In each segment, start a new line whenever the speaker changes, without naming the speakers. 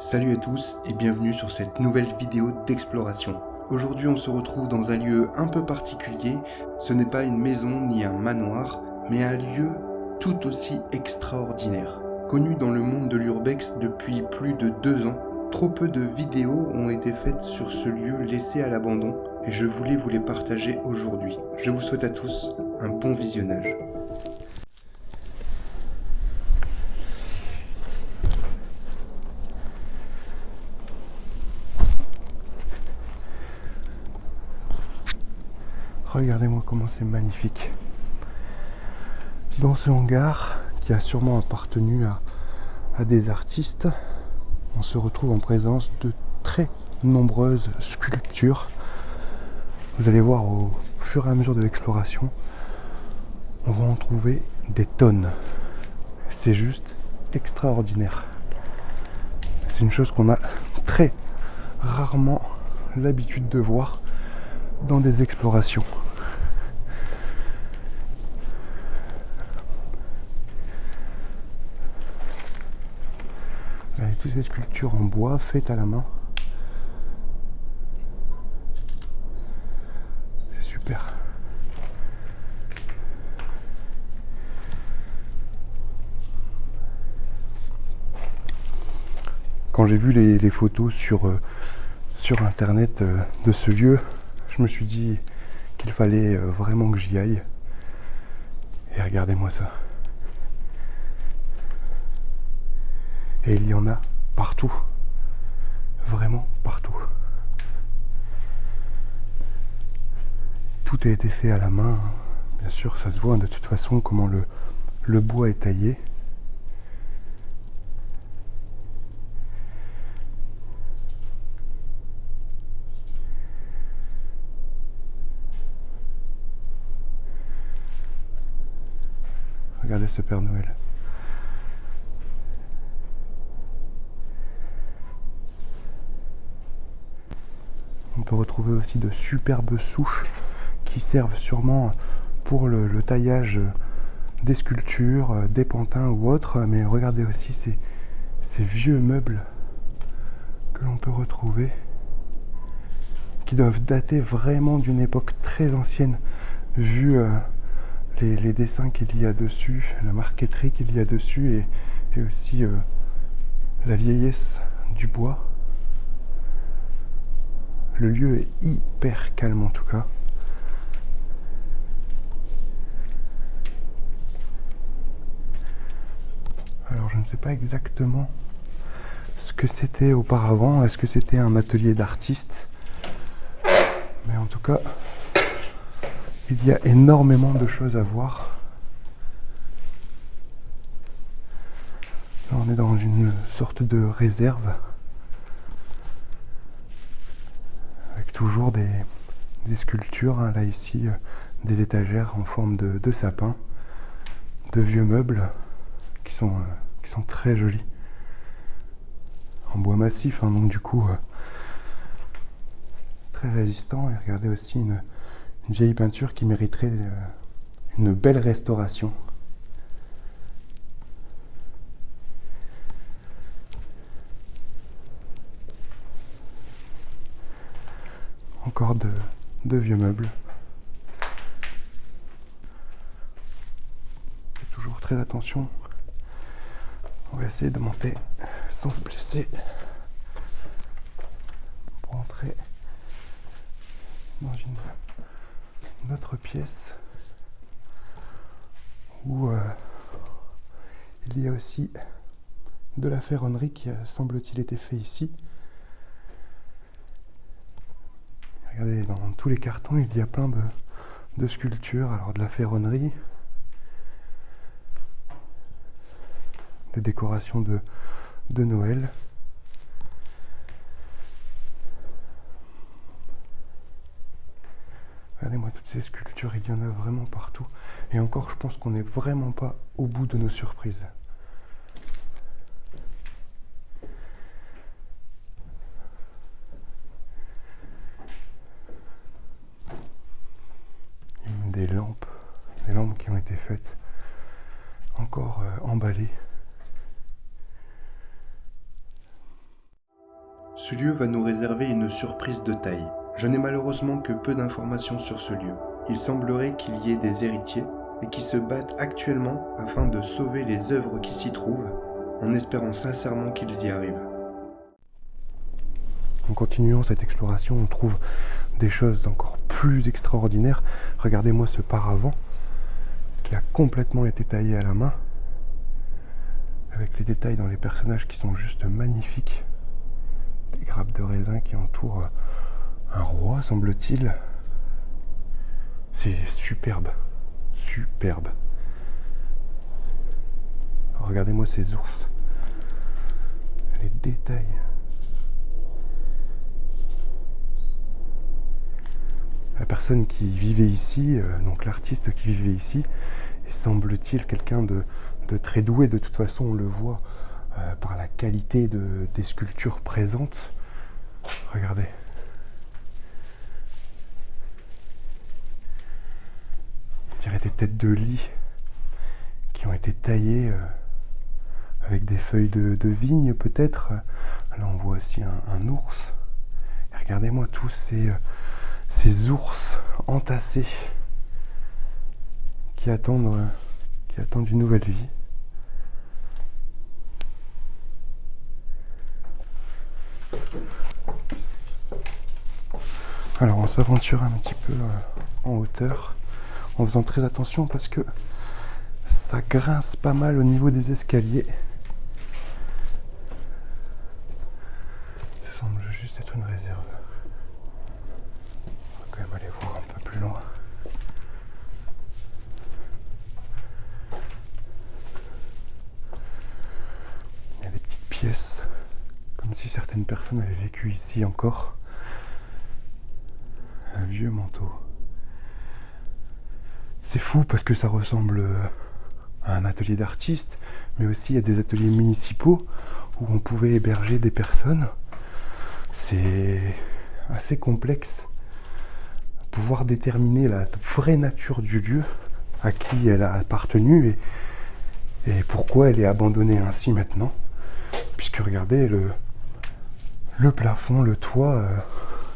Salut à tous et bienvenue sur cette nouvelle vidéo d'exploration. Aujourd'hui on se retrouve dans un lieu un peu particulier. Ce n'est pas une maison ni un manoir, mais un lieu tout aussi extraordinaire. Connu dans le monde de l'urbex depuis plus de 2 ans, trop peu de vidéos ont été faites sur ce lieu laissé à l'abandon et je voulais vous les partager aujourd'hui. Je vous souhaite à tous un bon visionnage. Regardez-moi comment c'est magnifique. Dans ce hangar, qui a sûrement appartenu à des artistes, on se retrouve en présence de très nombreuses sculptures. Vous allez voir au fur et à mesure de l'exploration, on va en trouver des tonnes. C'est juste extraordinaire. C'est une chose qu'on a très rarement l'habitude de voir dans des explorations. Avec toutes ces sculptures en bois faites à la main. C'est super. Quand j'ai vu les photos sur internet de ce lieu, je me suis dit qu'il fallait vraiment que j'y aille. Et regardez-moi ça. Et il y en a partout. Vraiment partout. Tout a été fait à la main. Bien sûr, ça se voit de toute façon comment le bois est taillé. Regardez ce Père Noël. On peut retrouver aussi de superbes souches qui servent sûrement pour le taillage des sculptures, des pantins ou autres. Mais regardez aussi ces vieux meubles que l'on peut retrouver, qui doivent dater vraiment d'une époque très ancienne, vu les dessins qu'il y a dessus, la marqueterie qu'il y a dessus et aussi la vieillesse du bois. Le lieu est hyper calme en tout cas. Alors je ne sais pas exactement ce que c'était auparavant. Est-ce que c'était un atelier d'artiste? Mais en tout cas, il y a énormément de choses à voir. Là, on est dans une sorte de réserve. Avec toujours des sculptures. Hein. Là, ici, des étagères en forme de sapin. De vieux meubles qui sont très jolis. En bois massif, hein, donc du coup, très résistant. Et regardez aussi une vieille peinture qui mériterait une belle restauration. Encore de vieux meubles. Faites toujours très attention. On va essayer de monter sans se blesser pour entrer dans une autre pièce où il y a aussi de la ferronnerie qui a, semble-t-il, été fait ici. Regardez, dans tous les cartons, il y a plein de sculptures, alors de la ferronnerie, des décorations de Noël. Regardez-moi toutes ces sculptures, il y en a vraiment partout. Et encore, je pense qu'on n'est vraiment pas au bout de nos surprises. Des lampes qui ont été faites, encore emballées. Ce lieu va nous réserver une surprise de taille. Je n'ai malheureusement que peu d'informations sur ce lieu. Il semblerait qu'il y ait des héritiers et qui se battent actuellement afin de sauver les œuvres qui s'y trouvent, en espérant sincèrement qu'ils y arrivent. En continuant cette exploration, on trouve des choses encore plus extraordinaires. Regardez-moi ce paravent qui a complètement été taillé à la main, avec les détails dans les personnages qui sont juste magnifiques. Des grappes de raisin qui entourent un roi, semble-t-il. C'est superbe, superbe. Regardez-moi ces ours. Les détails. La personne qui vivait ici, donc l'artiste qui vivait ici, est semble-t-il quelqu'un de très doué. De toute façon, on le voit par la qualité des sculptures présentes. Regardez. On dirait des têtes de lit qui ont été taillées avec des feuilles de vigne peut-être. Là on voit aussi un ours. Et regardez-moi tous ces ours entassés qui attendent une nouvelle vie. Alors on s'aventure un petit peu en hauteur en faisant très attention parce que ça grince pas mal au niveau des escaliers. Ça semble juste être une réserve. On va quand même aller voir un peu plus loin. Il y a des petites pièces, comme si certaines personnes avaient vécu ici encore. Un vieux manteau. C'est fou parce que ça ressemble à un atelier d'artiste, mais aussi à des ateliers municipaux où on pouvait héberger des personnes. C'est assez complexe. Pouvoir déterminer la vraie nature du lieu, à qui elle a appartenu et pourquoi elle est abandonnée ainsi maintenant. Puisque regardez, le plafond, le toit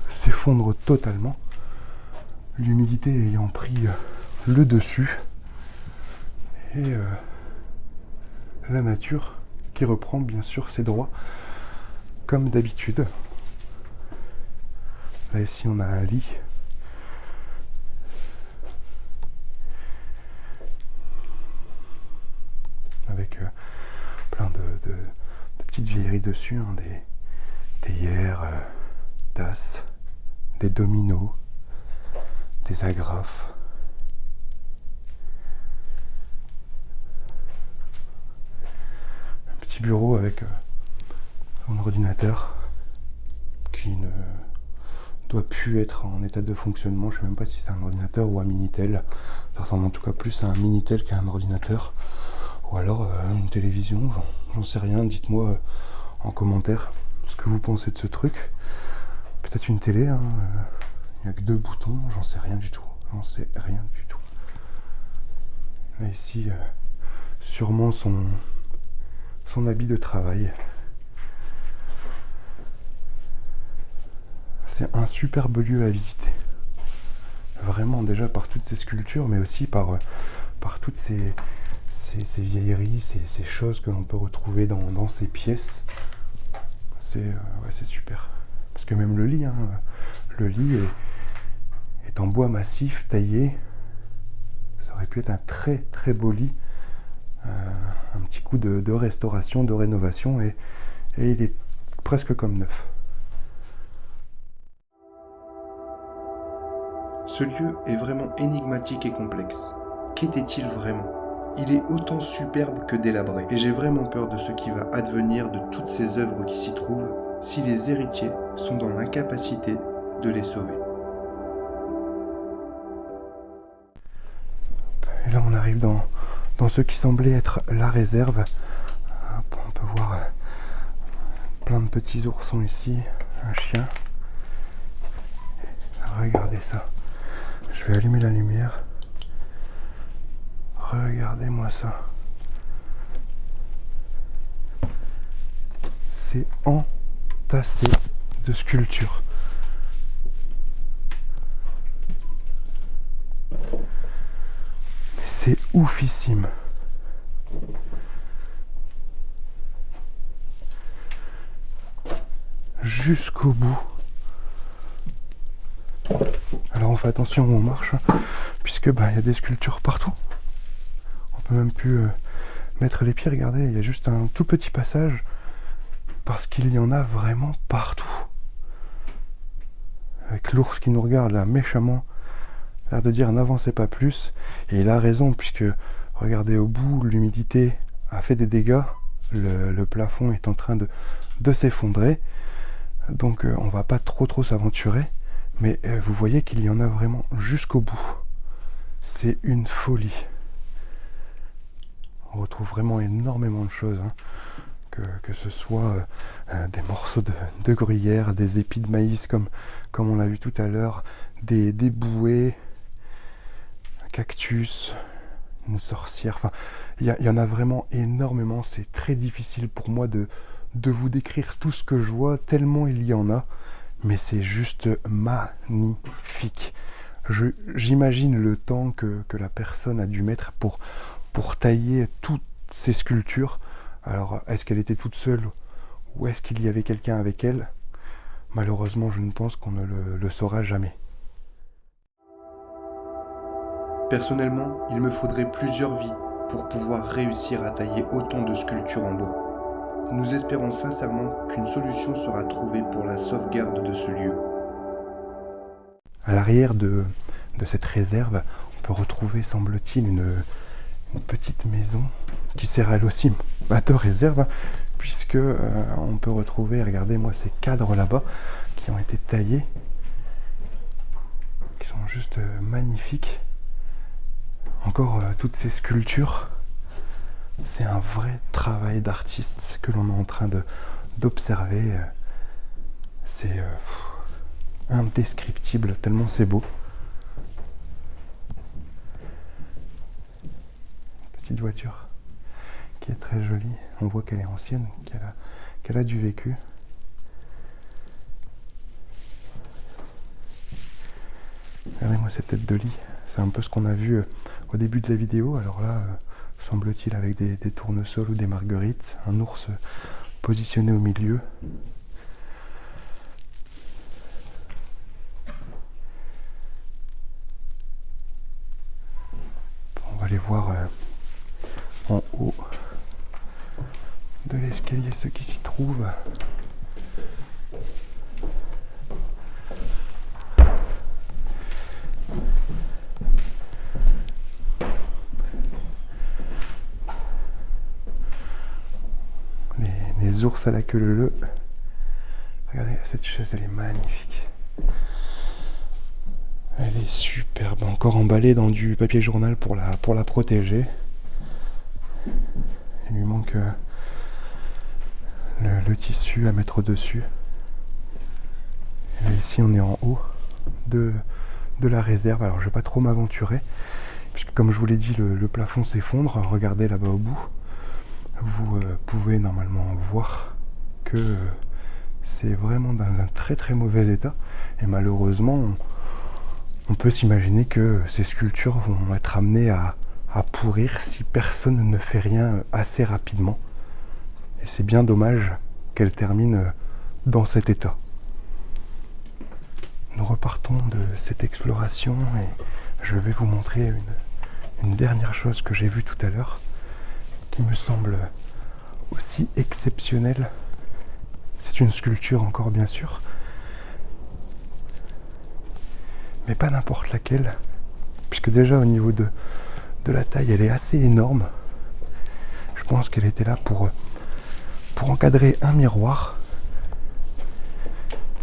s'effondre totalement. L'humidité ayant pris le dessus et la nature qui reprend bien sûr ses droits comme d'habitude. Là ici on a un lit avec plein de petites vieilleries dessus, hein, des théières, tasses, des dominos, des agrafes. Un petit bureau avec son ordinateur qui ne doit plus être en état de fonctionnement. Je ne sais même pas si c'est un ordinateur ou un Minitel. Ça ressemble en tout cas plus à un Minitel qu'à un ordinateur. Ou alors une télévision, j'en sais rien. Dites-moi en commentaire ce que vous pensez de ce truc. Peut-être une télé, hein. Il n'y a que 2 boutons, j'en sais rien du tout. J'en sais rien du tout. Là ici, sûrement son habit de travail. C'est un superbe lieu à visiter. Vraiment déjà par toutes ces sculptures, mais aussi par toutes ces vieilleries, ces choses que l'on peut retrouver dans ces pièces. C'est super. Parce que même le lit, hein, le lit est en bois massif, taillé. Ça aurait pu être un très très beau lit. Un petit coup de restauration, de rénovation, et il est presque comme neuf. Ce lieu est vraiment énigmatique et complexe. Qu'était-il vraiment ? Il est autant superbe que délabré, et j'ai vraiment peur de ce qui va advenir de toutes ces œuvres qui s'y trouvent si les héritiers sont dans l'incapacité de les sauver. Et là on arrive dans ce qui semblait être la réserve. On peut voir plein de petits oursons ici, un chien. Regardez ça. Je vais allumer la lumière. Regardez-moi ça. C'est entassé de sculpture. C'est oufissime. Jusqu'au bout. Alors on fait attention où on marche, hein, puisque y a des sculptures partout. On peut même plus mettre les pieds. Regardez, il y a juste un tout petit passage parce qu'il y en a vraiment partout. Avec l'ours qui nous regarde là méchamment, l'air de dire n'avancez pas plus, et il a raison, puisque regardez au bout, l'humidité a fait des dégâts, le plafond est en train de s'effondrer, donc on va pas trop s'aventurer, mais vous voyez qu'il y en a vraiment jusqu'au bout. C'est une folie. On retrouve vraiment énormément de choses, hein. Que ce soit des morceaux de gruyère, des épis de maïs comme on l'a vu tout à l'heure, des bouées, un cactus, une sorcière, enfin il y en a vraiment énormément. C'est très difficile pour moi de vous décrire tout ce que je vois, tellement il y en a, mais c'est juste magnifique. J'imagine le temps que la personne a dû mettre pour tailler toutes ces sculptures. Alors, est-ce qu'elle était toute seule ou est-ce qu'il y avait quelqu'un avec elle? Malheureusement, je ne pense qu'on ne le saura jamais. Personnellement, il me faudrait plusieurs vies pour pouvoir réussir à tailler autant de sculptures en bois. Nous espérons sincèrement qu'une solution sera trouvée pour la sauvegarde de ce lieu. À l'arrière de cette réserve, on peut retrouver, semble-t-il, une petite maison qui sert elle aussi de réserve, hein, puisque on peut retrouver, regardez-moi ces cadres là-bas qui ont été taillés, qui sont juste magnifiques. Encore toutes ces sculptures, c'est un vrai travail d'artiste que l'on est en train d'observer. C'est indescriptible tellement c'est beau. Petite voiture qui est très jolie. On voit qu'elle est ancienne, qu'elle a du vécu. Regardez-moi cette tête de lit. C'est un peu ce qu'on a vu au début de la vidéo. Alors là, semble-t-il avec des tournesols ou des marguerites. Un ours positionné au milieu. On va aller voir en haut de l'escalier ce qui s'y trouve. Les ours à la queue leu. Regardez, cette chaise, elle est magnifique. Elle est superbe, encore emballée dans du papier journal pour la protéger. Il lui manque le tissu à mettre dessus. Et ici, on est en haut de la réserve. Alors, je ne vais pas trop m'aventurer, puisque comme je vous l'ai dit, le plafond s'effondre. Regardez là-bas au bout. Vous pouvez normalement voir que c'est vraiment dans un très très mauvais état. Et malheureusement, on peut s'imaginer que ces sculptures vont être amenées à pourrir si personne ne fait rien assez rapidement. Et c'est bien dommage qu'elles terminent dans cet état. Nous repartons de cette exploration et je vais vous montrer une dernière chose que j'ai vue tout à l'heure, qui me semble aussi exceptionnelle. C'est une sculpture encore bien sûr, mais pas n'importe laquelle, puisque déjà au niveau de la taille elle est assez énorme. Je pense qu'elle était là pour encadrer un miroir,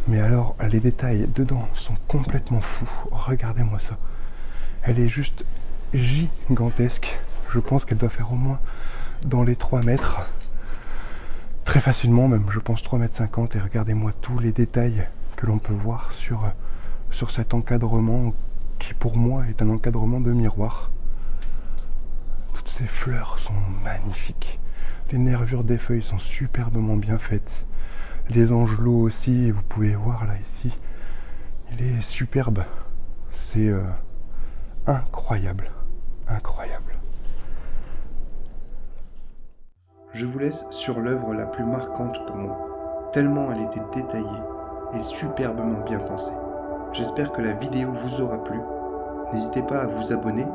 mais alors les détails dedans sont complètement fous. Regardez-moi ça, elle est juste gigantesque. Je pense qu'elle doit faire au moins dans les 3 mètres, très facilement même, je pense 3,50 m. Et regardez-moi tous les détails que l'on peut voir sur cet encadrement qui pour moi est un encadrement de miroir. Toutes ces fleurs sont magnifiques, les nervures des feuilles sont superbement bien faites, Les angelots aussi, vous pouvez voir là ici, il est superbe. C'est incroyable, incroyable. Je vous laisse sur l'œuvre la plus marquante pour moi, tellement elle était détaillée et superbement bien pensée. J'espère que la vidéo vous aura plu. N'hésitez pas à vous abonner,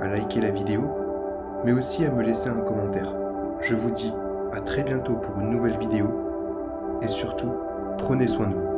à liker la vidéo, mais aussi à me laisser un commentaire. Je vous dis à très bientôt pour une nouvelle vidéo et surtout, prenez soin de vous.